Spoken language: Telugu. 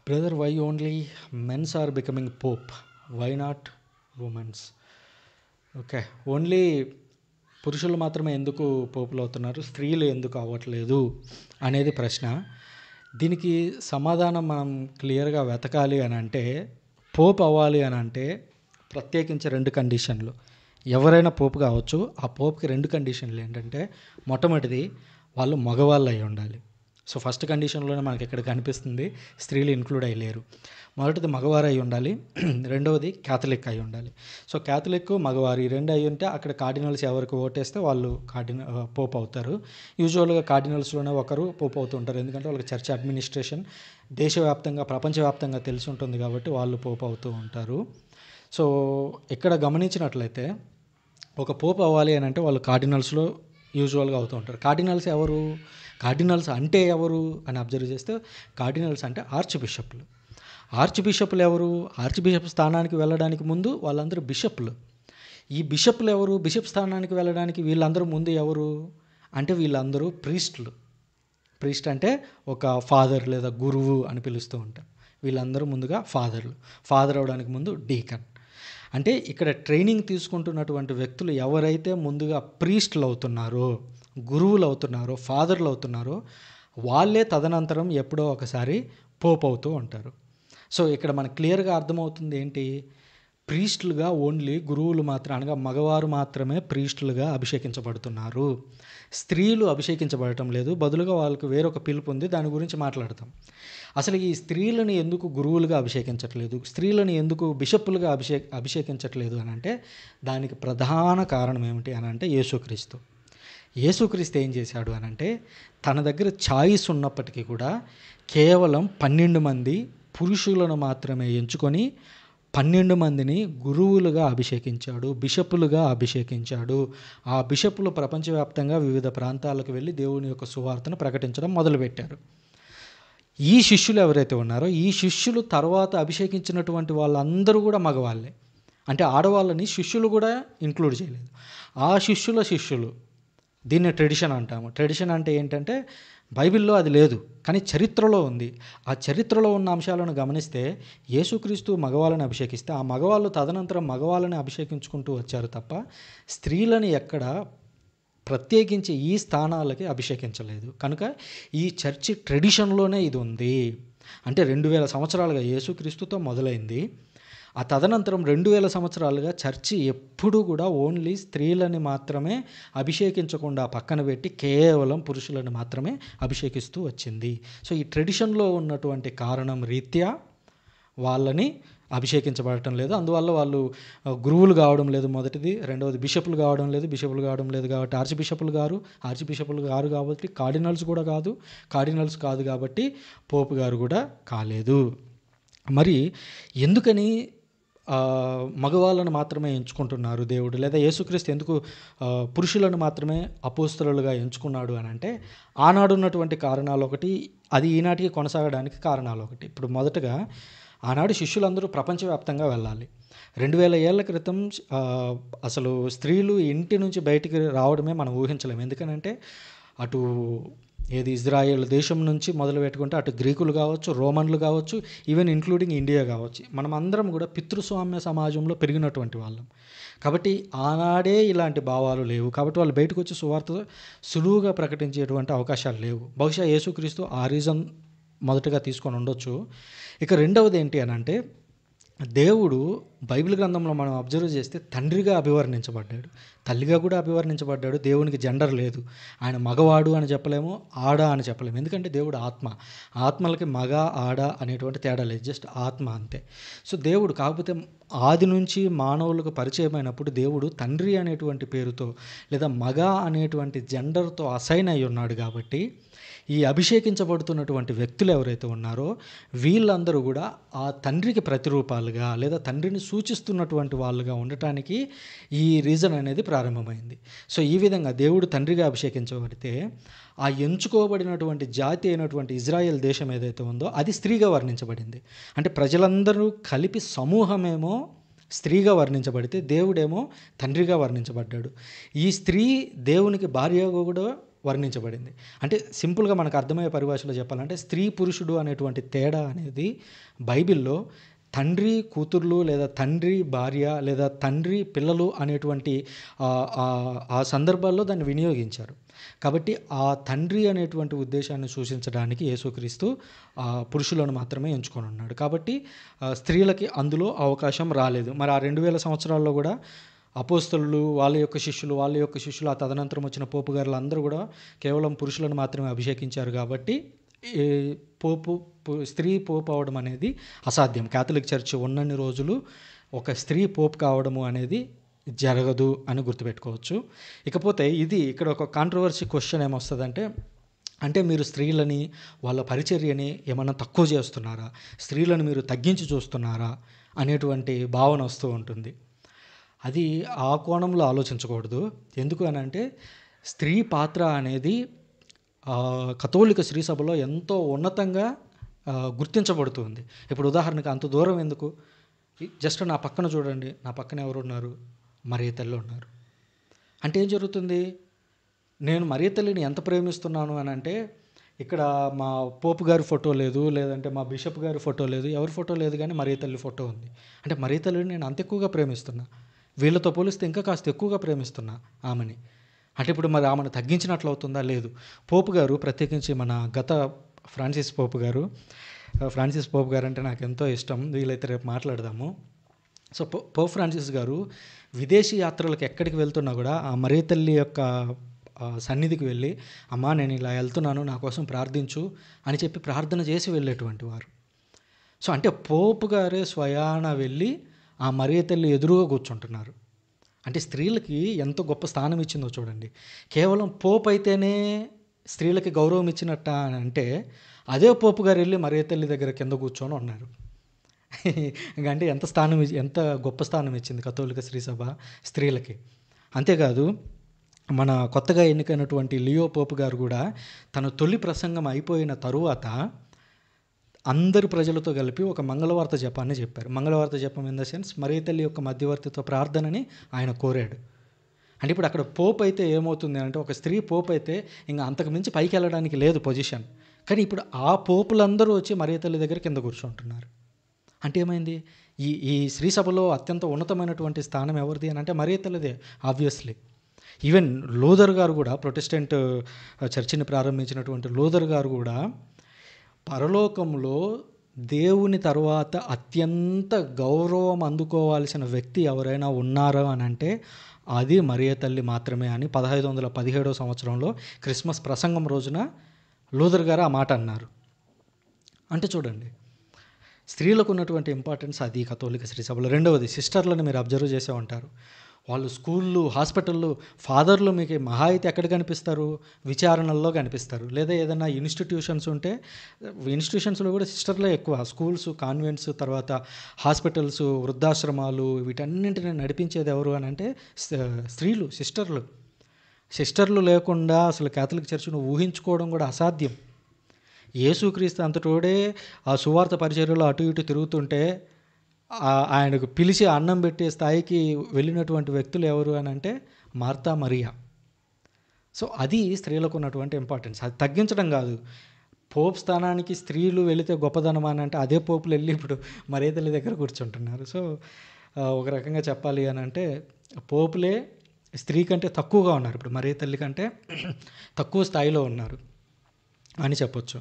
Brother, why only mens are becoming pope? Why not womens? Okay, only పురుషులు మాత్రమే ఎందుకు పోపులు అవుతున్నారు, స్త్రీలు ఎందుకు అవ్వట్లేదు అనేది ప్రశ్న. దీనికి సమాధానం మనం క్లియర్గా వెతకాలి అని అంటే, పోప్ అవ్వాలి అని అంటే ప్రత్యేకించి 2 కండిషన్లు. ఎవరైనా పోపు కావచ్చు. ఆ పోపుకి 2 కండిషన్లు ఏంటంటే, మొట్టమొదటిది వాళ్ళు మగవాళ్ళు అయి ఉండాలి. సో ఫస్ట్ కండిషన్లోనే మనకి ఇక్కడ కనిపిస్తుంది, స్త్రీలు ఇంక్లూడ్ అయ్యలేరు. మొదటిది మగవారు అయి ఉండాలి, రెండవది క్యాథలిక్ అయి ఉండాలి. సో క్యాథలిక్, మగవారు ఈ 2 అయి ఉంటే అక్కడ కార్డినల్స్ ఎవరికి ఓటేస్తే వాళ్ళు పోప్ అవుతారు. యూజువల్గా కార్డినల్స్లోనే ఒకరు పోప్ అవుతూ ఉంటారు, ఎందుకంటే వాళ్ళకి చర్చ్ అడ్మినిస్ట్రేషన్ దేశవ్యాప్తంగా ప్రపంచవ్యాప్తంగా తెలిసి ఉంటుంది కాబట్టి వాళ్ళు పోప్ అవుతూ ఉంటారు. సో ఇక్కడ గమనించినట్లయితే ఒక పోప్ అవ్వాలి అని అంటే వాళ్ళు కార్డినల్స్లో యూజువల్గా అవుతూ ఉంటారు. కార్డినల్స్ ఎవరు? కార్డినల్స్ అంటే ఎవరు అని అబ్జర్వ్ చేస్తే, కార్డినల్స్ అంటే ఆర్చ్ బిషప్లు. ఆర్చ్ బిషప్లు ఎవరు? ఆర్చ్ బిషప్ స్థానానికి వెళ్ళడానికి ముందు వాళ్ళందరూ బిషప్లు. ఈ బిషప్లు ఎవరు? బిషప్ స్థానానికి వెళ్ళడానికి వీళ్ళందరూ ముందు ఎవరు అంటే వీళ్ళందరూ ప్రీస్టులు. ప్రీస్ట్ అంటే ఒక ఫాదర్ లేదా గురువు అని పిలుస్తూ ఉంటారు. వీళ్ళందరూ ముందుగా ఫాదర్ అవడానికి ముందు డీకన్. అంటే ఇక్కడ ట్రైనింగ్ తీసుకుంటున్నటువంటి వ్యక్తులు ఎవరైతే ముందుగా ప్రీస్టులు అవుతున్నారో, గురువులు అవుతున్నారో, ఫాదర్లు అవుతున్నారో వాళ్ళే తదనంతరం ఎప్పుడో ఒకసారి పోప్ అవుతూ ఉంటారు. సో ఇక్కడ మనకు క్లియర్గా అర్థమవుతుంది ఏంటి, ప్రీస్టులుగా ఓన్లీ గురువులు మాత్రం అనగా మగవారు మాత్రమే ప్రీస్టులుగా అభిషేకించబడుతున్నారు. స్త్రీలు అభిషేకించబడటం లేదు, బదులుగా వాళ్ళకి వేరొక పిలుపు ఉంది, దాని గురించి మాట్లాడతాం. అసలు ఈ స్త్రీలను ఎందుకు గురువులుగా అభిషేకించట్లేదు, స్త్రీలను ఎందుకు బిషప్పులుగా అభిషేకించట్లేదు అని అంటే దానికి ప్రధాన కారణం ఏమిటి అని అంటే యేసుక్రీస్తు ఏం చేశాడు అని అంటే, తన దగ్గర ఛాయిస్ ఉన్నప్పటికీ కూడా కేవలం 12 మంది పురుషులను మాత్రమే ఎంచుకొని 12 మందిని గురువులుగా అభిషేకించాడు, బిషపులుగా అభిషేకించాడు. ఆ బిషపులు ప్రపంచవ్యాప్తంగా వివిధ ప్రాంతాలకు వెళ్ళి దేవుని యొక్క సువార్తను ప్రకటించడం మొదలుపెట్టారు. ఈ శిష్యులు ఎవరైతే ఉన్నారో ఈ శిష్యులు తర్వాత అభిషేకించినటువంటి వాళ్ళందరూ కూడా మగవాళ్ళే. అంటే ఆడవాళ్ళని శిష్యులు కూడా ఇంక్లూడ్ చేయలేదు. ఆ శిష్యులు, దీన్ని ట్రెడిషన్ అంటాము. ట్రెడిషన్ అంటే ఏంటంటే బైబిల్లో అది లేదు, కానీ చరిత్రలో ఉంది. ఆ చరిత్రలో ఉన్న అంశాలను గమనిస్తే యేసుక్రీస్తు మగవాళ్ళని అభిషేకిస్తే ఆ మగవాళ్ళు తదనంతరం మగవాళ్ళని అభిషేకించుకుంటూ వచ్చారు తప్ప స్త్రీలని ఎక్కడ ప్రత్యేకించి ఈ స్థానాలకి అభిషేకించలేదు. కనుక ఈ చర్చి ట్రెడిషన్లోనే ఇది ఉంది. అంటే 2000 సంవత్సరాలుగా యేసుక్రీస్తుతో మొదలైంది. ఆ తదనంతరం 2000 సంవత్సరాలుగా చర్చి ఎప్పుడూ కూడా ఓన్లీ స్త్రీలని మాత్రమే అభిషేకించకుండా పక్కన పెట్టి కేవలం పురుషులను మాత్రమే అభిషేకిస్తూ వచ్చింది. సో ఈ ట్రెడిషన్లో ఉన్నటువంటి కారణం రీత్యా వాళ్ళని అభిషేకించబడటం లేదు. అందువల్ల వాళ్ళు గురువులు కావడం లేదు మొదటిది. రెండవది బిషపులు కావడం లేదు కాబట్టి ఆర్చ్ బిషపులు గారు కాబట్టి కార్డినల్స్ కాదు కాబట్టి పోపు గారు కూడా కాలేదు. మరి ఎందుకని మగవాళ్ళను మాత్రమే ఎంచుకుంటున్నారు దేవుడు, లేదా యేసుక్రీస్తు ఎందుకు పురుషులను మాత్రమే అపోస్తలులుగా ఎంచుకున్నాడు అని అంటే ఆనాడు ఉన్నటువంటి కారణాలు ఒకటి, అది ఈనాటికి కొనసాగడానికి కారణాలు ఒకటి. ఇప్పుడు మొదటగా ఆనాడు శిష్యులందరూ ప్రపంచవ్యాప్తంగా వెళ్ళాలి. 2000 ఏళ్ల క్రితం అసలు స్త్రీలు ఇంటి నుంచి బయటికి రావడమే మనం ఊహించలేము. ఎందుకనంటే అటు ఇజ్రాయేల్ దేశం నుంచి మొదలు పెట్టుకుంటే అటు గ్రీకులు కావచ్చు, రోమన్లు కావచ్చు, ఈవెన్ ఇంక్లూడింగ్ ఇండియా కావచ్చు, మనం అందరం కూడా పితృస్వామ్య సమాజంలో పెరిగినటువంటి వాళ్ళం. కాబట్టి ఆనాడే ఇలాంటి భావాలు లేవు. కాబట్టి వాళ్ళు బయటకు వచ్చి సువార్త సులువుగా ప్రకటించేటువంటి అవకాశాలు లేవు. బహుశా యేసుక్రీస్తు ఆ రీజన్ మొదటగా తీసుకొని ఉండొచ్చు. ఇక రెండవది ఏంటి అని అంటే, దేవుడు బైబిల్ గ్రంథంలో మనం అబ్జర్వ్ చేస్తే తండ్రిగా అభివర్ణించబడ్డాడు, తల్లిగా కూడా అభివర్ణించబడ్డాడు. దేవునికి జెండర్ లేదు. ఆయన మగవాడు అని చెప్పలేము, ఆడ అని చెప్పలేము. ఎందుకంటే దేవుడు ఆత్మలకి మగ ఆడ అనేటువంటి తేడా లేదు, జస్ట్ ఆత్మ అంతే. సో దేవుడు కాకపోతే ఆది నుంచి మానవులకు పరిచయమైనప్పుడు దేవుడు తండ్రి అనేటువంటి పేరుతో లేదా మగ అనేటువంటి జెండర్తో అసైన్ అయి ఉన్నాడు. కాబట్టి ఈ అభిషేకించబడుతున్నటువంటి వ్యక్తులు ఎవరైతే ఉన్నారో వీళ్ళందరూ కూడా ఆ తండ్రికి ప్రతిరూపాలుగా లేదా తండ్రిని సూచిస్తున్నటువంటి వాళ్ళుగా ఉండటానికి ఈ రీజన్ అనేది ప్రారంభమైంది. సో ఈ విధంగా దేవుడు తండ్రిగా అభిషేకించబడితే ఆ ఎంచుకోబడినటువంటి జాతి అయినటువంటి ఇజ్రాయెల్ దేశం ఏదైతే ఉందో అది స్త్రీగా వర్ణించబడింది. అంటే ప్రజలందరూ కలిపి సమూహమేమో స్త్రీగా వర్ణించబడితే దేవుడేమో తండ్రిగా వర్ణించబడ్డాడు. ఈ స్త్రీ దేవునికి భార్యగా కూడా వర్ణించబడింది. అంటే సింపుల్గా మనకు అర్థమయ్యే పరిభాషలో చెప్పాలంటే స్త్రీ పురుషుడు అనేటువంటి తేడా అనేది బైబిల్లో తండ్రి కూతుర్లు లేదా తండ్రి భార్య లేదా తండ్రి పిల్లలు అనేటువంటి ఆ సందర్భాల్లో దాన్ని వినియోగించారు. కాబట్టి ఆ తండ్రి అనేటువంటి ఉద్దేశాన్ని సూచించడానికి యేసుక్రీస్తు పురుషులను మాత్రమే ఎంచుకొని ఉన్నాడు. కాబట్టి స్త్రీలకి అందులో అవకాశం రాలేదు. మరి ఆ 2000 సంవత్సరాల్లో కూడా అపోస్తలులు వాళ్ళ యొక్క శిష్యులు ఆ తదనంతరం వచ్చిన పోపు గారులు అందరూ కూడా కేవలం పురుషులను మాత్రమే అభిషేకించారు. కాబట్టి ఈ స్త్రీ పోపు అవడం అనేది అసాధ్యం. క్యాథలిక్ చర్చ్ ఉన్నన్ని రోజులు ఒక స్త్రీ పోపు కావడము అనేది జరగదు అని గుర్తుపెట్టుకోవచ్చు. ఇకపోతే ఇక్కడ ఒక కాంట్రవర్సీ క్వశ్చన్ ఏమొస్తుందంటే, అంటే మీరు స్త్రీలని వాళ్ళ పరిచర్యని ఏమన్నా తక్కువ చేస్తున్నారా, స్త్రీలను మీరు తగ్గించి చూస్తున్నారా అనేటువంటి భావన వస్తూ ఉంటుంది. అది ఆ కోణంలో ఆలోచించకూడదు. ఎందుకు అని అంటే స్త్రీ పాత్ర అనేది కథోలిక శ్రీ సభలో ఎంతో ఉన్నతంగా గుర్తించబడుతుంది. ఇప్పుడు ఉదాహరణకు అంత దూరం ఎందుకు, జస్ట్ నా పక్కన చూడండి, నా పక్కన ఎవరు ఉన్నారు, మరియ తల్లి ఉన్నారు. అంటే ఏం జరుగుతుంది, నేను మరియ తల్లిని ఎంత ప్రేమిస్తున్నాను అని అంటే, ఇక్కడ మా పోపు గారి ఫోటో లేదు, లేదంటే మా బిషప్ గారి ఫోటో లేదు, ఎవరి ఫోటో లేదు, కానీ మరియ తల్లి ఫోటో ఉంది. అంటే మరియ తల్లిని నేను అంత ఎక్కువగా ప్రేమిస్తున్నా, వీళ్ళతో పోలిస్తే ఇంకా కాస్త ఎక్కువగా ప్రేమిస్తున్నా ఆమెని. అంటే ఇప్పుడు మరి ఆమెను తగ్గించినట్లు అవుతుందా? లేదు. పోపు గారు, ప్రత్యేకించి మన గత ఫ్రాన్సిస్ పోపు గారు అంటే నాకు ఎంతో ఇష్టం, వీలైతే రేపు మాట్లాడదాము. సో పోప్ ఫ్రాన్సిస్ గారు విదేశీ యాత్రలకు ఎక్కడికి వెళ్తున్నా కూడా ఆ మరియ తల్లి యొక్క సన్నిధికి వెళ్ళి, అమ్మా నేను ఇలా వెళ్తున్నాను, నా కోసం ప్రార్థించు అని చెప్పి ప్రార్థన చేసి వెళ్ళేటువంటి వారు. సో అంటే పోపు గారే స్వయాన వెళ్ళి ఆ మరియ తల్లి ఎదురుగా కూర్చుంటున్నారు. అంటే స్త్రీలకి ఎంత గొప్ప స్థానం ఇచ్చిందో చూడండి. కేవలం పోపు అయితేనే స్త్రీలకి గౌరవం ఇచ్చినట్ట అని అంటే, అదే పోపు గారు వెళ్ళి మరియ తల్లి దగ్గర కింద కూర్చొని ఉన్నారు. అంటే ఎంత గొప్ప స్థానం ఇచ్చింది కథోలిక శ్రీసభ స్త్రీలకి. అంతేకాదు, మన కొత్తగా ఎన్నికైనటువంటి లియో పోపు గారు కూడా తన తొలి ప్రసంగం అయిపోయిన తరువాత అందరు ప్రజలతో కలిపి ఒక మంగళవార్త జపాన్ని చెప్పారు. మంగళవార్త జపం ఇన్ ద సెన్స్ మరియ తల్లి యొక్క మధ్యవర్తిత్వ ప్రార్థనని ఆయన కోరాడు. అంటే ఇప్పుడు అక్కడ పోప్ అయితే ఏమవుతుంది అంటే, ఒక స్త్రీ పోప్ అయితే ఇంకా అంతకు మించి పైకి వెళ్ళడానికి లేదు పొజిషన్. కానీ ఇప్పుడు ఆ పోపులందరూ వచ్చి మరియ తల్లి దగ్గర కింద కూర్చుంటున్నారు. అంటే ఏమైంది, ఈ శ్రీసభలో అత్యంత ఉన్నతమైనటువంటి స్థానం ఎవరిది అని అంటే మరియ తల్లిదే ఆబ్వియస్లీ. ఈవెన్ లూథర్ గారు కూడా, ప్రొటెస్టెంట్ చర్చిని ప్రారంభించినటువంటి లూథర్ గారు కూడా, పరలోకంలో దేవుని తర్వాత అత్యంత గౌరవం అందుకోవాల్సిన వ్యక్తి ఎవరైనా ఉన్నారా అని అంటే అది మరియ తల్లి మాత్రమే అని 1517 సంవత్సరంలో క్రిస్మస్ ప్రసంగం రోజున లూథర్ గారు ఆ మాట అన్నారు. అంటే చూడండి, స్త్రీలకు ఉన్నటువంటి ఇంపార్టెన్స్ అది కథోలిక శ్రీసభలో. రెండవది, సిస్టర్లను మీరు అబ్జర్వ్ చేసే ఉంటారు. వాళ్ళు స్కూళ్ళు, హాస్పిటళ్ళు, ఫాదర్లు మీకు మహా అయితే ఎక్కడ కనిపిస్తారు, విచారణల్లో కనిపిస్తారు. లేదా ఏదైనా ఇన్స్టిట్యూషన్స్ ఉంటే ఇన్స్టిట్యూషన్స్లో కూడా సిస్టర్లే ఎక్కువ. స్కూల్స్, కాన్వెంట్స్, తర్వాత హాస్పిటల్స్, వృద్ధాశ్రమాలు, వీటన్నింటిని నడిపించేది ఎవరు అని అంటే స్త్రీలు, సిస్టర్లు లేకుండా అసలు క్యాథలిక్ చర్చ్ను ఊహించుకోవడం కూడా అసాధ్యం. యేసుక్రీస్తు అంతటోడే ఆ సువార్త పరిచర్యలో అటు ఇటు తిరుగుతుంటే ఆయనకు పిలిచి అన్నం పెట్టే స్థాయికి వెళ్ళినటువంటి వ్యక్తులు ఎవరు అని అంటే మార్తా, మరియా. సో అది స్త్రీలకు ఉన్నటువంటి ఇంపార్టెన్స్. అది తగ్గించడం కాదు. పోప్ స్థానానికి స్త్రీలు వెళితే గొప్పదనం అని అంటే అదే పోపులు వెళ్ళి ఇప్పుడు మరియ తల్లి దగ్గర కూర్చుంటున్నారు. సో ఒక రకంగా చెప్పాలి అని అంటే పోపులే స్త్రీ కంటే తక్కువగా ఉన్నారు, ఇప్పుడు మరియ తల్లి కంటే తక్కువ స్థాయిలో ఉన్నారు అని చెప్పొచ్చు.